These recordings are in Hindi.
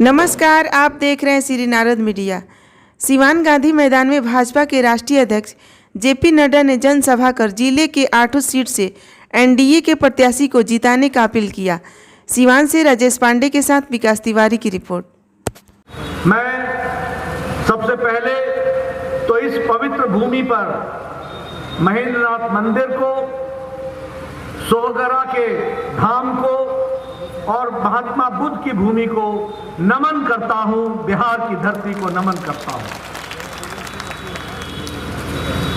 नमस्कार, आप देख रहे हैं श्री नारद मीडिया। सिवान गांधी मैदान में भाजपा के राष्ट्रीय अध्यक्ष जेपी नड्डा ने जनसभा कर जिले के 8 सीट से एनडीए के प्रत्याशी को जिताने का अपील किया। सिवान से राजेश पांडे के साथ विकास तिवारी की रिपोर्ट। मैं सबसे पहले तो इस पवित्र भूमि पर महेंद्रनाथ मंदिर को, सोहगरा के धाम को और महात्मा बुद्ध की भूमि को नमन करता हूं, बिहार की धरती को नमन करता हूं।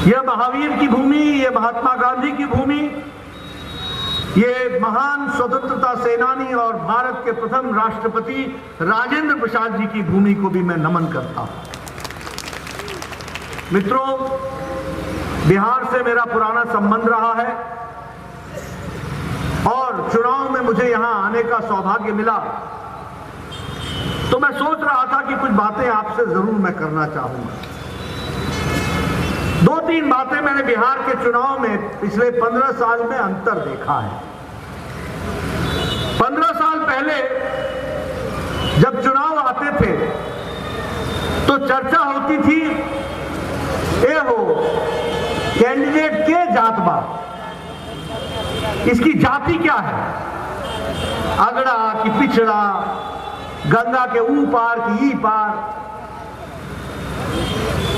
यह महावीर की भूमि, यह महात्मा गांधी की भूमि, ये महान स्वतंत्रता सेनानी और भारत के प्रथम राष्ट्रपति राजेंद्र प्रसाद जी की भूमि को भी मैं नमन करता हूं। मित्रों, बिहार से मेरा पुराना संबंध रहा है और चुनाव में मुझे यहां आने का सौभाग्य मिला, तो मैं सोच रहा था कि कुछ बातें आपसे जरूर मैं करना चाहूंगा। 2-3 बातें मैंने बिहार के चुनाव में पिछले 15 साल में अंतर देखा है। 15 साल पहले जब चुनाव आते थे तो चर्चा होती थी, ए हो कैंडिडेट के जात बा, इसकी जाति क्या है, अगड़ा कि पिछड़ा, गंगा के ऊ पार कि ई पार,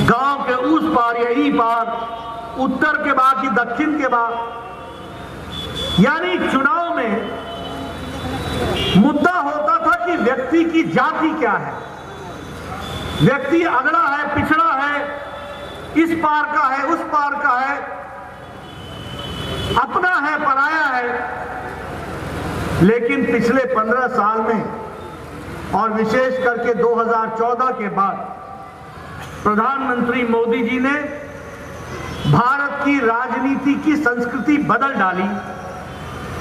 गांव के उस पार या ई पार, उत्तर के बाद कि दक्षिण के बाद। यानी चुनाव में मुद्दा होता था कि व्यक्ति की जाति क्या है, व्यक्ति अगड़ा है, पिछड़ा है, इस पार का है, उस पार का है, अपना है, पराया है। लेकिन पिछले 15 साल में और विशेष करके 2014 के बाद प्रधानमंत्री मोदी जी ने भारत की राजनीति की संस्कृति बदल डाली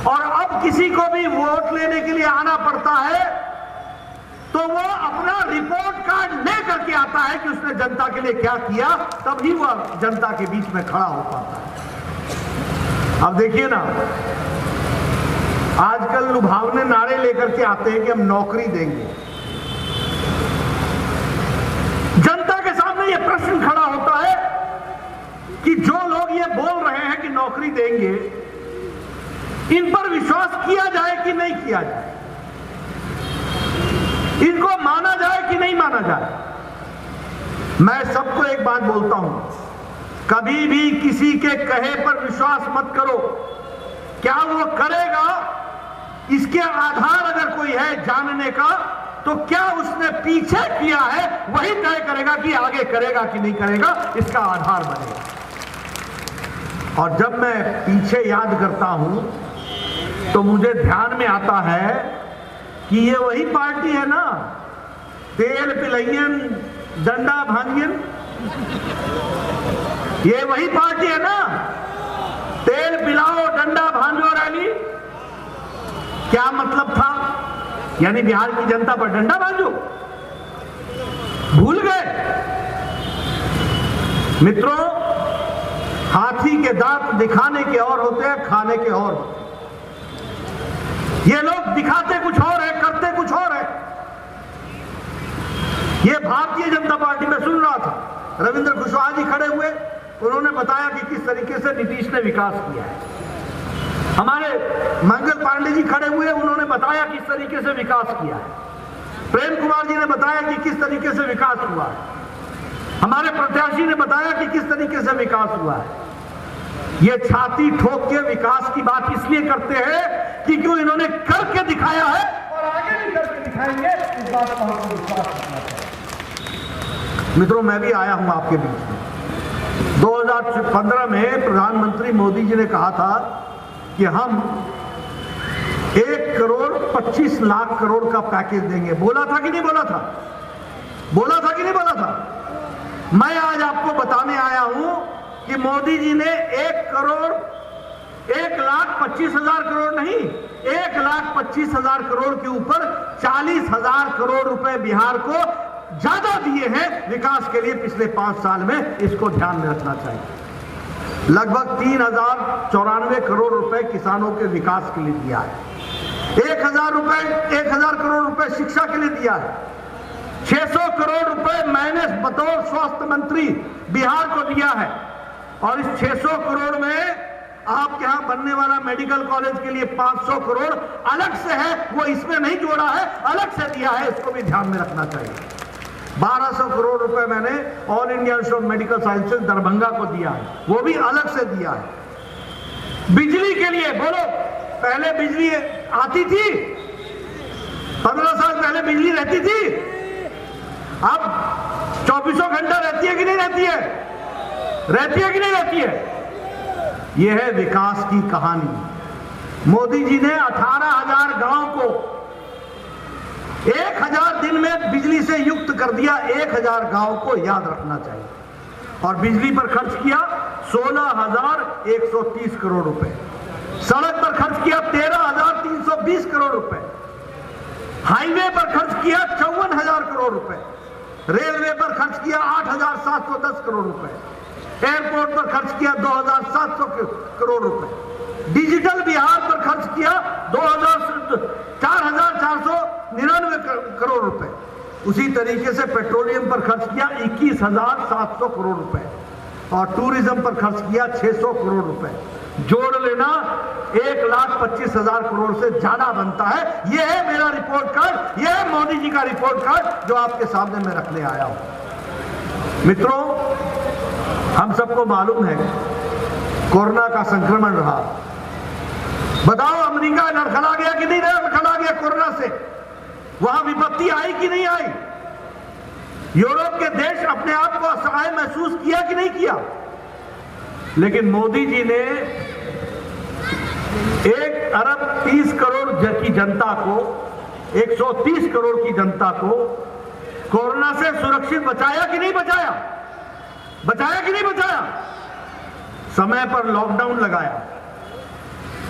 और अब किसी को भी वोट लेने के लिए आना पड़ता है तो वो अपना रिपोर्ट कार्ड ले करके आता है कि उसने जनता के लिए क्या किया, तभी वह जनता के बीच में खड़ा हो पाता है। अब देखिए ना, आजकल लुभावने नारे लेकर के आते हैं कि हम नौकरी देंगे। जनता के सामने यह प्रश्न खड़ा होता है कि जो लोग ये बोल रहे हैं कि नौकरी देंगे, इन पर विश्वास किया जाए कि नहीं किया जाए, इनको माना जाए कि नहीं माना जाए। मैं सबको एक बात बोलता हूं, कभी भी किसी के कहे पर विश्वास मत करो। क्या वो करेगा, इसके आधार अगर कोई है जानने का, तो क्या उसने पीछे किया है वही तय करेगा कि आगे करेगा कि नहीं करेगा, इसका आधार बनेगा। और जब मैं पीछे याद करता हूं तो मुझे ध्यान में आता है कि ये वही पार्टी है ना, तेल पिलैयन डंडा भांगियन, ये वही पार्टी है ना, तेल पिलाओ डंडा भांजो रैली। क्या मतलब था? यानी बिहार की जनता पर डंडा भांजो? भूल गए? मित्रों, हाथी के दांत दिखाने के और होते हैं, खाने के और होते हैं। ये लोग दिखाते कुछ और है, करते कुछ और है। ये भारतीय जनता पार्टी में सुन रहा था, रविंद्र कुशवाहा जी खड़े हुए, उन्होंने बताया कि किस तरीके से नीतीश ने विकास किया है। हमारे मंगल पांडे जी खड़े हुए, उन्होंने बताया किस तरीके से विकास किया है। प्रेम कुमार जी ने बताया कि किस तरीके से विकास हुआ है। हमारे प्रत्याशी ने बताया कि किस तरीके से विकास हुआ है। ये छाती ठोक के विकास की बात इसलिए करते हैं कि क्यों इन्होंने करके दिखाया है और आगे भी करके दिखाएंगे, इस बात पर हमको विश्वास रखना चाहिए। मित्रों, मैं भी आया हूं आपके बीच में। 2015 में प्रधानमंत्री मोदी जी ने कहा था कि हम 1,25,00,000 करोड़ का पैकेज देंगे। बोला था कि नहीं बोला था? बोला था कि नहीं बोला था? मैं आज आपको बताने आया हूं कि मोदी जी ने 1,25,000 करोड़ नहीं, 1,25,000 करोड़ के ऊपर 40,000 करोड़ रुपए बिहार को ज्यादा दिए हैं विकास के लिए पिछले 5 साल में। इसको ध्यान में रखना चाहिए। लगभग 3,094 करोड़ रुपए किसानों के विकास के लिए दिया है। 1,000 करोड़ रुपए शिक्षा के लिए दिया है। 600 करोड़ रुपए मैंने बतौर स्वास्थ्य मंत्री बिहार को दिया है। और इस 600 करोड़ में आपके यहां बनने वाला मेडिकल कॉलेज के लिए 500 करोड़ अलग से है, वो इसमें नहीं जोड़ा है, अलग से दिया है, इसको भी ध्यान में रखना चाहिए। 1200 करोड़ रुपए मैंने all India institute of medical sciences Darbhanga को दिया है, वो भी अलग से दिया है। बिजली के लिए बोलो, पहले बिजली आती थी, 15 साल पहले बिजली रहती थी, अब 24 घंटा रहती है कि नहीं रहती है? रहती है कि नहीं रहती है? यह है विकास की कहानी। मोदी जी ने 18,000 गांव को 1,000 दिन में बिजली से युक्त कर दिया। 1,000 गांव को याद रखना चाहिए। और बिजली पर खर्च किया 16,130 करोड़ रुपए, सड़क पर खर्च किया 13,320 करोड़ रुपए, हाईवे पर खर्च किया 54,000 करोड़ रुपए, रेलवे पर खर्च किया 8,710 करोड़ रुपए, एयरपोर्ट पर खर्च किया 2,700 करोड़ रुपए, डिजिटल बिहार पर खर्च किया 4,499 करोड़ रुपए। उसी तरीके से पेट्रोलियम पर खर्च किया 21,700 करोड़ रुपए और टूरिज्म पर खर्च किया 600 करोड़ रुपए। जोड़ लेना 1,25,000 करोड़ से ज्यादा बनता है। यह है मेरा रिपोर्ट कार्ड, यह है मोदी जी का रिपोर्ट कार्ड जो आपके सामने मैं रखने आया हूं। मित्रों, हम सबको मालूम है कोरोना का संक्रमण रहा। बताओ, अमेरिका लड़खड़ा गया कि नहीं लड़खड़ा गया कोरोना से? वहां विपत्ति आई कि नहीं आई? यूरोप के देश अपने आप को असहाय महसूस किया कि नहीं किया? लेकिन मोदी जी ने 1,30 करोड़ की जनता को, 130 करोड़ की जनता को कोरोना से सुरक्षित बचाया कि नहीं बचाया? बचाया कि नहीं बचाया? समय पर लॉकडाउन लगाया।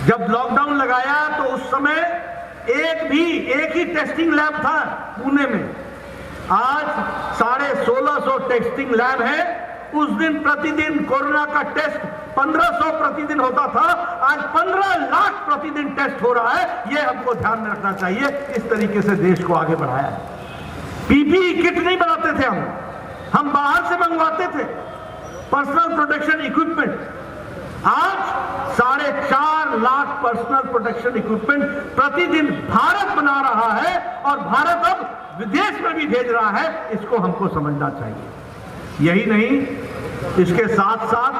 जब लॉकडाउन लगाया तो उस समय एक ही टेस्टिंग लैब था पुणे में। आज 1,650 टेस्टिंग लैब है। उस दिन प्रतिदिन कोरोना का टेस्ट 1,500 प्रतिदिन होता था, आज 15 लाख प्रतिदिन टेस्ट हो रहा है। यह हमको ध्यान में रखना चाहिए। इस तरीके से देश को आगे बढ़ाया है। पीपीई किट नहीं बनाते थे हम बाहर से मंगवाते थे, पर्सनल प्रोटेक्शन इक्विपमेंट। आज 4.5 लाख पर्सनल प्रोटेक्शन इक्विपमेंट प्रतिदिन भारत बना रहा है और भारत अब विदेश में भी भेज रहा है। इसको हमको समझना चाहिए। यही नहीं, इसके साथ साथ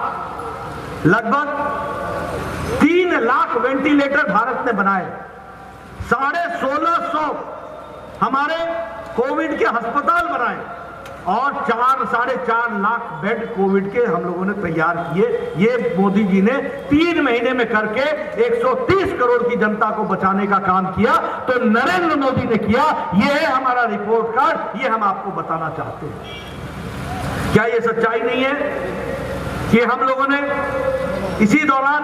लगभग 3 लाख वेंटिलेटर भारत ने बनाए, 1,650 हमारे कोविड के अस्पताल बनाए और 4-4.5 लाख बेड कोविड के हम लोगों ने तैयार किए। ये मोदी जी ने 3 महीने में करके 130 करोड़ की जनता को बचाने का काम किया। तो नरेंद्र मोदी ने किया। ये है हमारा रिपोर्ट कार्ड, ये हम आपको बताना चाहते हैं। क्या ये सच्चाई नहीं है कि हम लोगों ने इसी दौरान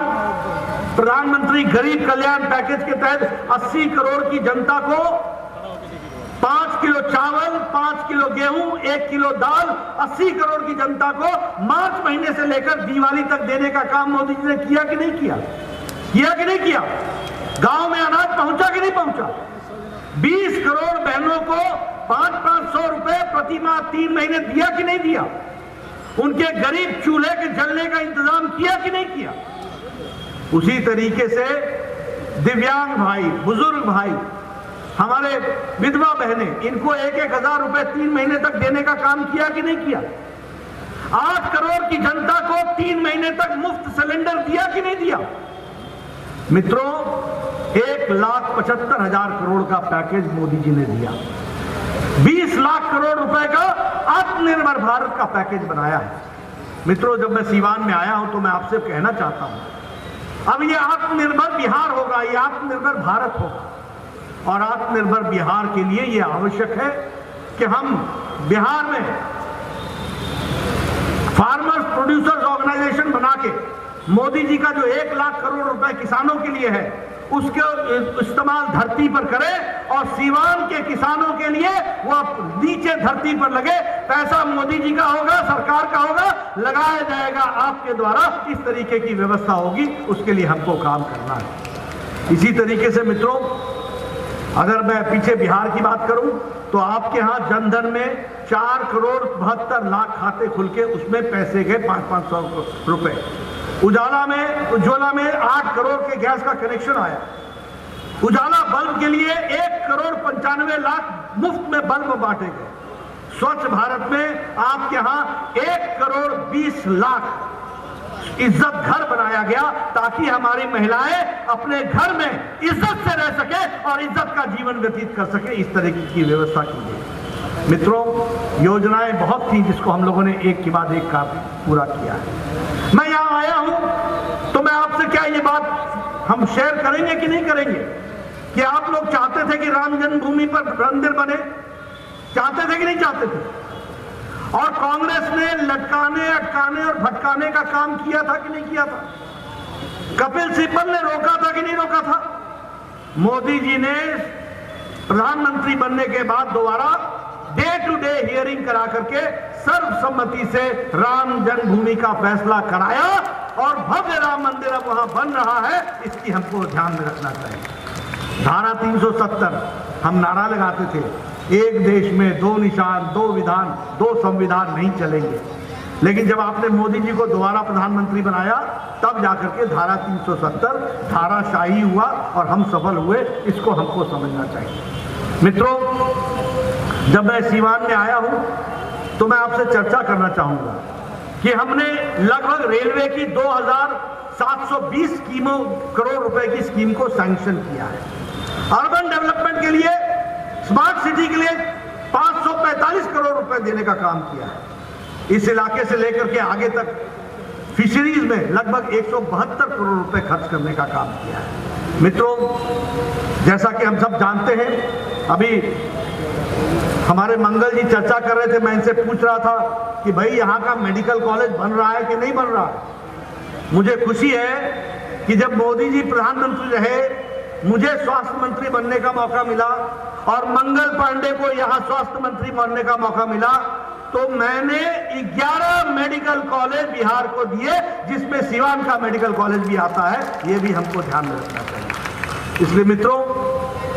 प्रधानमंत्री गरीब कल्याण पैकेज के तहत 80 करोड़ की जनता को 5 किलो चावल, 5 किलो गेहूं, 1 किलो दाल, 80 करोड़ की जनता को मार्च महीने से लेकर दिवाली तक देने का काम मोदी जी ने किया कि नहीं किया? किया कि नहीं किया? गांव में अनाज पहुंचा कि नहीं पहुंचा? 20 करोड़ बहनों को 500 रुपए प्रति माह 3 महीने दिया कि नहीं दिया? उनके गरीब चूल्हे के जलने का इंतजाम किया कि नहीं किया? उसी तरीके से दिव्यांग भाई, बुजुर्ग भाई, हमारे विधवा बहनें, इनको 1,000 रुपए 3 महीने तक देने का काम किया कि नहीं किया? 8 करोड़ की जनता को 3 महीने तक मुफ्त सिलेंडर दिया कि नहीं दिया? मित्रों, 1,75,000 करोड़ का पैकेज मोदी जी ने दिया। 20 लाख करोड़ रुपए का आत्मनिर्भर भारत का पैकेज बनाया है। मित्रों, जब मैं सीवान में आया हूं तो मैं आपसे कहना चाहता हूं, अब ये आत्मनिर्भर बिहार होगा, ये आत्मनिर्भर भारत होगा। और आत्मनिर्भर बिहार के लिए यह आवश्यक है कि हम बिहार में फार्मर्स प्रोड्यूसर्स ऑर्गेनाइजेशन बना के मोदी जी का जो 1 लाख करोड़ रुपए किसानों के लिए है उसके इस्तेमाल धरती पर करें और सीवान के किसानों के लिए वो नीचे धरती पर लगे। पैसा मोदी जी का होगा, सरकार का होगा, लगाया जाएगा आपके द्वारा। इस तरीके की व्यवस्था होगी, उसके लिए हमको काम करना है। इसी तरीके से मित्रों, अगर मैं पीछे बिहार की बात करूं तो आपके यहाँ जनधन में 4,72,00,000 खाते खुल के उसमें पैसे गए 500 रुपए। उज्ज्वला में 8 करोड़ के गैस का कनेक्शन आया। उजाला बल्ब के लिए 1,95,00,000 मुफ्त में बल्ब बांटे गए। स्वच्छ भारत में आपके यहाँ 1,20,00,000 इज्जत घर बनाया गया ताकि हमारी महिलाएं अपने घर में इज्जत से रह सके और इज्जत का जीवन व्यतीत कर सके। इस तरह की व्यवस्था की गई। मित्रों, योजनाएं बहुत थी जिसको हम लोगों ने एक के बाद एक काम पूरा किया है। मैं यहां आया हूं तो मैं आपसे क्या ये बात हम शेयर करेंगे कि नहीं करेंगे कि आप लोग चाहते थे कि राम जन्मभूमि पर मंदिर बने? चाहते थे कि नहीं चाहते थे? और कांग्रेस ने लटकाने, अटकाने और भटकाने का काम किया था कि नहीं किया था? कपिल सिब्बल ने रोका था कि नहीं रोका था? मोदी जी ने प्रधानमंत्री बनने के बाद दोबारा डे टू डे हियरिंग करा करके सर्वसम्मति से राम जन्मभूमि का फैसला कराया और भव्य राम मंदिर अब वहां बन रहा है। इसकी हमको ध्यान में रखना चाहिए। धारा 370 हम नारा लगाते थे, एक देश में दो निशान, दो विधान, दो संविधान नहीं चलेंगे। लेकिन जब आपने मोदी जी को दोबारा प्रधानमंत्री बनाया तब जाकर के धारा 370 धाराशाही हुआ और हम सफल हुए। इसको हमको समझना चाहिए। मित्रों, जब मैं सीवान में आया हूं तो मैं आपसे चर्चा करना चाहूंगा कि हमने लगभग रेलवे की 2,720 करोड़ रुपए की स्कीम को सैंक्शन किया है। अर्बन डेवलपमेंट के लिए, स्मार्ट सिटी के लिए 545 करोड़ रुपए देने का काम किया है। इस इलाके से लेकर के आगे तक फिशरीज में लगभग 172 करोड़ रुपए खर्च करने का काम किया है। मित्रों, जैसा कि हम सब जानते हैं, अभी हमारे मंगल जी चर्चा कर रहे थे, मैं इनसे पूछ रहा था कि भाई यहाँ का मेडिकल कॉलेज बन रहा है कि नहीं बन रहा है। मुझे खुशी है कि जब मोदी जी प्रधानमंत्री रहे, मुझे स्वास्थ्य मंत्री बनने का मौका मिला और मंगल पांडे को यहाँ स्वास्थ्य मंत्री बनने का मौका मिला, तो मैंने 11 मेडिकल कॉलेज बिहार को दिए, जिसमें सिवान का मेडिकल कॉलेज भी आता है। ये भी हमको ध्यान में रखना चाहिए। इसलिए मित्रों,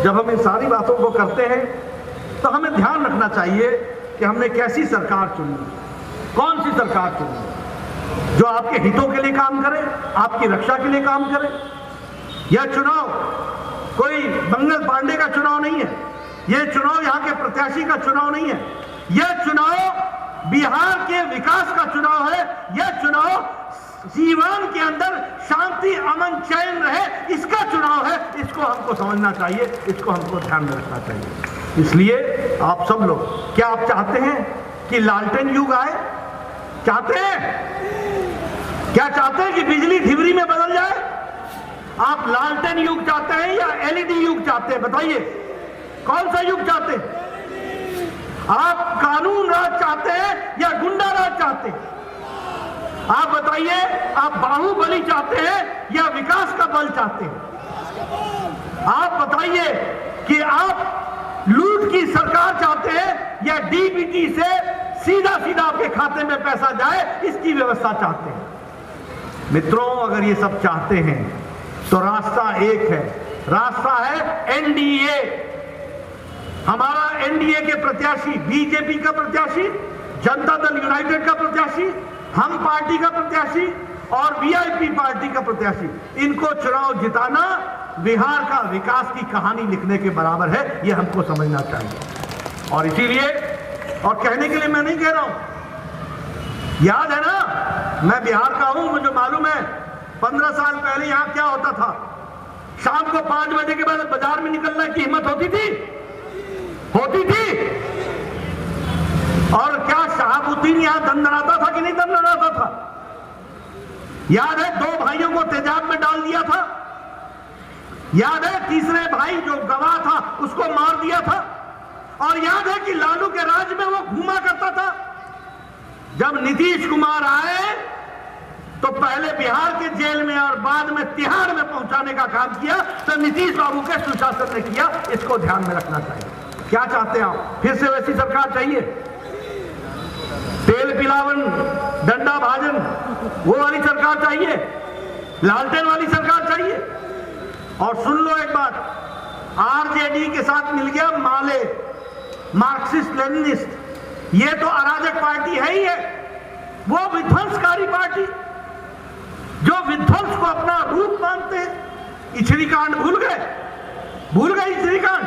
जब हम इन सारी बातों को करते हैं तो हमें ध्यान रखना चाहिए कि हमने कैसी सरकार चुनी, कौन सी सरकार चुनी जो आपके हितों के लिए काम करे, आपकी रक्षा के लिए काम करे। यह चुनाव कोई मंगल पांडे का चुनाव नहीं है, यह चुनाव यहाँ के प्रत्याशी का चुनाव नहीं है, यह चुनाव बिहार के विकास का चुनाव है। यह चुनाव सीवान के अंदर शांति, अमन, चैन रहे, इसका चुनाव है। इसको हमको समझना चाहिए, इसको हमको ध्यान में रखना चाहिए। इसलिए आप सब लोग, क्या आप चाहते हैं कि लालटेन युग आए? चाहते हैं? क्या चाहते हैं कि बिजली ढिबरी में बदल जाए? आप लालटेन युग चाहते हैं या एलईडी युग चाहते हैं? बताइए, कौन सा युग चाहते हैं? आप कानून राज चाहते हैं या गुंडा राज चाहते हैं? आप बताइए, आप बाहुबली चाहते हैं या विकास का बल चाहते हैं? आप बताइए कि आप लूट की सरकार चाहते हैं या डीबीटी से सीधा सीधा आपके खाते में पैसा जाए, इसकी व्यवस्था चाहते हैं? मित्रों, अगर ये सब चाहते हैं तो रास्ता एक है, रास्ता है एनडीए। हमारा एनडीए के प्रत्याशी, बीजेपी का प्रत्याशी, जनता दल यूनाइटेड का प्रत्याशी, हम पार्टी का प्रत्याशी और वीआईपी पार्टी का प्रत्याशी, इनको चुनाव जिताना बिहार का विकास की कहानी लिखने के बराबर है। यह हमको समझना चाहिए। और इसीलिए, और कहने के लिए मैं नहीं कह रहा हूं, याद है ना, मैं बिहार का हूं, मुझे मालूम है 15 साल पहले यहां क्या होता था। शाम को 5 बजे के बाद बाजार में निकलने की हिम्मत होती थी? और क्या शहाबुद्दीन यहां दंदनाता था कि नहीं दंदनाता था? याद है 2 भाइयों को तेजाब में डाल दिया था? याद है तीसरे भाई जो गवाह था उसको मार दिया था? और याद है कि लालू के राज में वो घूमा करता था? जब नीतीश कुमार आए तो पहले बिहार के जेल में और बाद में तिहाड़ में पहुंचाने का काम किया, तो नीतीश बाबू के सुशासन ने किया। इसको ध्यान में रखना चाहिए। क्या चाहते हैं आप? फिर से वैसी सरकार चाहिए? तेल पिलावन, डंडा भाजन, वो वाली सरकार चाहिए? लालटेन वाली सरकार चाहिए? और सुन लो एक बात, आरजेडी के साथ मिल गया माले, मार्क्सिस्ट लेनिनिस्ट। ये तो अराजक पार्टी है ही है, वो विध्वंसकारी पार्टी जो विध्वंस को अपना रूप मानते हैं। इचरी कांड भूल गए इचरी कांड,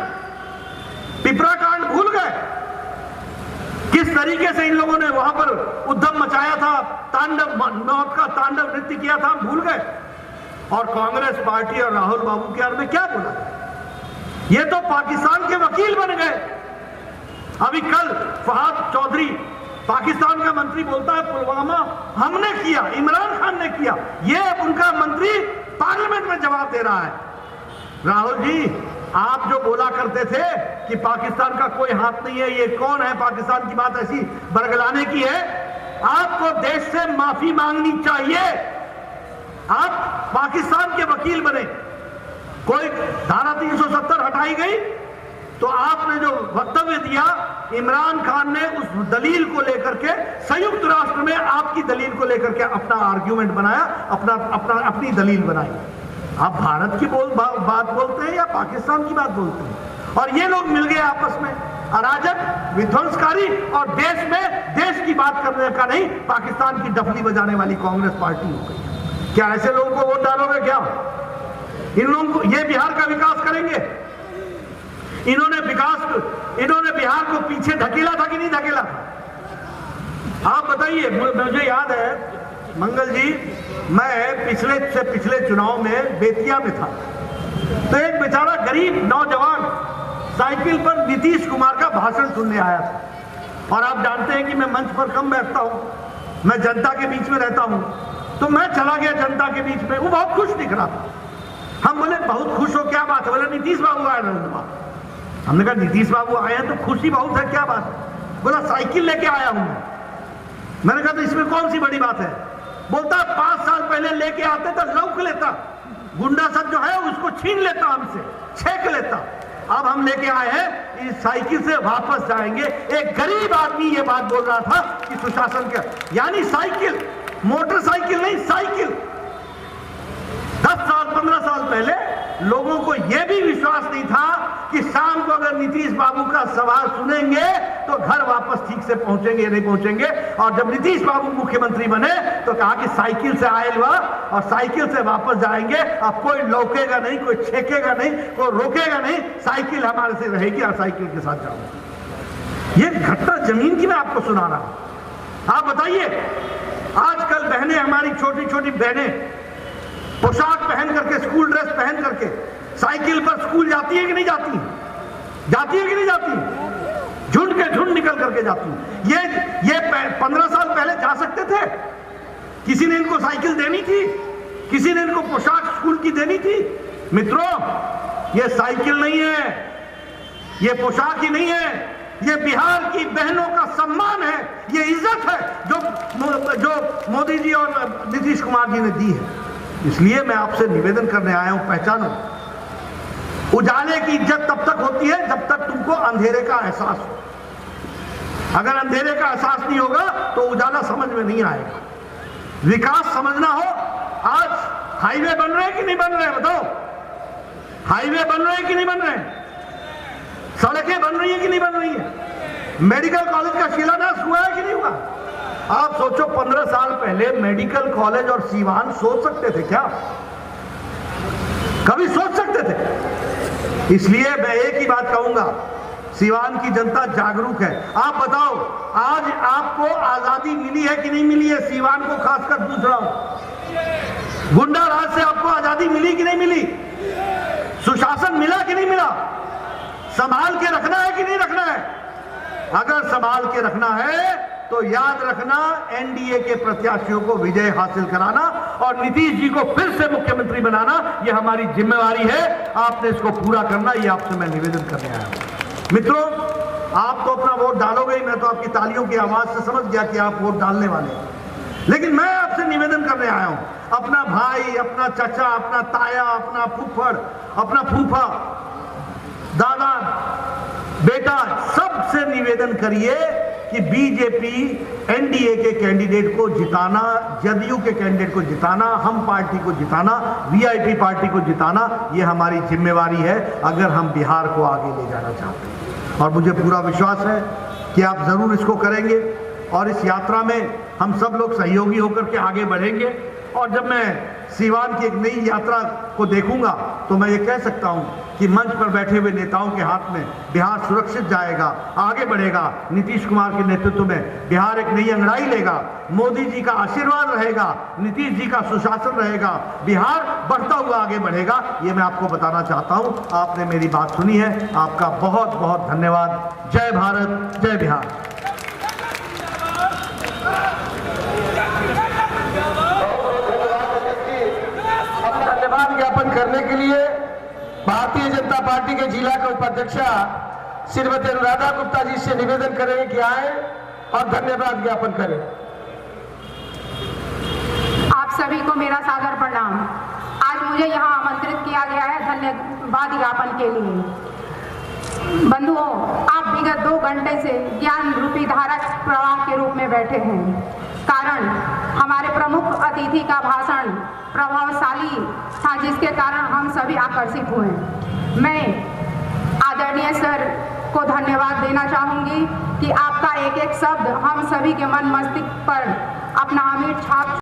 पिपरा कांड भूल गए। किस तरीके से इन लोगों ने वहां पर उद्यम मचाया था, तांडव, मौत का तांडव नृत्य किया था, भूल गए। और कांग्रेस पार्टी और राहुल बाबू के बारे में क्या बोला? ये तो पाकिस्तान के वकील बन गए। अभी कल फहाद चौधरी पाकिस्तान का मंत्री बोलता है पुलवामा हमने किया, इमरान खान ने किया। ये उनका मंत्री पार्लियामेंट में जवाब दे रहा है। राहुल जी, आप जो बोला करते थे कि पाकिस्तान का कोई हाथ नहीं है, ये कौन है पाकिस्तान की बात ऐसी बरगलाने की है? आपको देश से माफी मांगनी चाहिए। आप पाकिस्तान के वकील बने, कोई धारा 370 हटाई गई तो आपने जो वक्तव्य दिया, इमरान खान ने उस दलील को लेकर के संयुक्त राष्ट्र में आपकी दलील को लेकर के अपना आर्ग्यूमेंट बनाया, अपनी दलील बनाई। आप भारत की बात बोलते हैं या पाकिस्तान की बात बोलते हैं? और ये लोग मिल गए आपस में, अराजक, विध्वंसकारी, और देश में देश की बात करने का नहीं, पाकिस्तान की डफली बजाने वाली कांग्रेस पार्टी हो गई। क्या ऐसे लोगों को वोट डालोगे? क्या इन लोगों को ये बिहार का विकास करेंगे? इन्होंने बिहार को पीछे धकेला था कि नहीं धकेला था? आप बताइए। मुझे याद है मंगल जी, मैं पिछले चुनाव में बेतिया में था, तो एक बेचारा गरीब नौजवान साइकिल पर नीतीश कुमार का भाषण सुनने आया था। और आप जानते हैं कि मैं मंच पर कम बैठता हूं, मैं जनता के बीच में रहता हूं, तो मैं चला गया जनता के बीच में। वो बहुत खुश दिख रहा था। हम बोले बहुत खुश हो, क्या बात है? बोले नीतीश बाबू आए नरेंद्र। हमने कहा नीतीश बाबू आए हैं तो खुशी बहुत है, क्या बात है? बोला साइकिल लेके आया हूं। मैंने कहा तो इसमें कौन सी बड़ी बात है? बोलता 5 साल पहले लेके आते तो लौक लेता, गुंडा सब जो है उसको छीन लेता, हमसे छेक लेता। अब हम लेके आए हैं, इस साइकिल से वापस जाएंगे। एक गरीब आदमी ये बात बोल रहा था कि सुशासन का, यानी साइकिल, मोटरसाइकिल नहीं, साइकिल। 10 साल 15 साल पहले लोगों को यह भी विश्वास नहीं था कि शाम को अगर नीतीश बाबू का सवाल सुनेंगे तो घर वापस ठीक से पहुंचेंगे या नहीं पहुंचेंगे। और जब नीतीश बाबू मुख्यमंत्री बने तो कहा कि साइकिल से आए हुआ और साइकिल से वापस जाएंगे। अब कोई लौकेगा नहीं, कोई छेकेगा नहीं, कोई रोकेगा नहीं, साइकिल हमारे से रहेगी और साइकिल के साथ जाऊंगा। ये घटना जमीन की मैं आपको सुना रहा हूं। आप बताइए, आजकल बहनें, हमारी छोटी छोटी बहनें पोशाक पहन करके, स्कूल ड्रेस पहन करके साइकिल पर स्कूल जाती है कि नहीं जाती? जाती है कि नहीं जाती? झुंड के झुंड निकल करके जाती है। ये 15 साल पहले जा सकते थे? किसी ने इनको साइकिल देनी थी? किसी ने इनको पोशाक स्कूल की देनी थी? मित्रों, ये साइकिल नहीं है, ये पोशाक ही नहीं है, ये बिहार की बहनों का सम्मान है, ये इज्जत है जो मोदी जी और नीतीश कुमार जी ने दी है। इसलिए मैं आपसे निवेदन करने आया हूं, पहचानो। उजाले की इज्जत तब तक होती है जब तक तुमको अंधेरे का एहसास हो। अगर अंधेरे का एहसास नहीं होगा तो उजाला समझ में नहीं आएगा। विकास समझना हो, आज हाईवे बन रहे हैं कि नहीं बन रहे हैं? बताओ, हाईवे बन रहे हैं कि नहीं बन रहे हैं? सड़कें बन रही हैं कि नहीं बन रही हैं? मेडिकल कॉलेज का शिलान्यास हुआ है कि नहीं हुआ? आप सोचो, 15 साल पहले मेडिकल कॉलेज और सीवान सोच सकते थे क्या? कभी सोच सकते थे? इसलिए मैं एक ही बात कहूंगा, सीवान की जनता जागरूक है। आप बताओ, आज आपको आजादी मिली है कि नहीं मिली है? सीवान को खासकर पूछ रहा हूं। गुंडा राज से आपको आजादी मिली कि नहीं मिली? सुशासन मिला कि नहीं मिला? संभाल के रखना है कि नहीं रखना है? अगर संभाल के रखना है तो याद रखना, एनडीए के प्रत्याशियों को विजय हासिल कराना और नीतीश जी को फिर से मुख्यमंत्री बनाना, यह हमारी जिम्मेवारी है। आपने इसको पूरा करना, यह आपसे मैं निवेदन करने आया हूं। मित्रों, आप तो अपना वोट डालोगे ही, मैं तो आपकी तालियों की आवाज से समझ गया कि आप वोट डालने वाले हैं। लेकिन मैं आपसे निवेदन करने आया हूं, अपना भाई, अपना चाचा, अपना ताया, अपना फूफड़, अपना फूफा, दादा, बेटा, सबसे निवेदन करिए कि बीजेपी एनडीए के कैंडिडेट को जिताना, जदयू के कैंडिडेट को जिताना, हम पार्टी को जिताना, वीआईपी पार्टी को जिताना, ये हमारी जिम्मेवारी है अगर हम बिहार को आगे ले जाना चाहते हैं। और मुझे पूरा विश्वास है कि आप ज़रूर इसको करेंगे और इस यात्रा में हम सब लोग सहयोगी होकर के आगे बढ़ेंगे। और जब मैं सीवान की एक नई यात्रा को देखूंगा तो मैं ये कह सकता हूं कि मंच पर बैठे हुए नेताओं के हाथ में बिहार सुरक्षित जाएगा, आगे बढ़ेगा। नीतीश कुमार के नेतृत्व में बिहार एक नई अंगड़ाई लेगा, मोदी जी का आशीर्वाद रहेगा, नीतीश जी का सुशासन रहेगा, बिहार बढ़ता हुआ आगे बढ़ेगा। ये मैं आपको बताना चाहता हूं। आपने मेरी बात सुनी है, आपका बहुत बहुत धन्यवाद। जय भारत, जय बिहार। धन्यवाद ज्ञापन करने के लिए भारतीय जनता पार्टी के जिला के उपाध्यक्षा श्रीमती अनुराधा गुप्ता जी से निवेदन करेंगे कि आए और धन्यवाद ज्ञापन करें। आप सभी को मेरा सादर प्रणाम। आज मुझे यहाँ आमंत्रित किया गया है धन्यवाद ज्ञापन के लिए। बंधुओं, आप विगत 2 घंटे से ज्ञान रूपी धारा प्रवाह के रूप में बैठे हैं। कारण हमारे प्रमुख अतिथि का भाषण प्रभावशाली था, जिसके कारण हम सभी आकर्षित हुए। मैं आदरणीय सर को धन्यवाद देना चाहूंगी कि आपका एक एक शब्द हम सभी के मन मस्तिष्क पर अपना अमिट छाप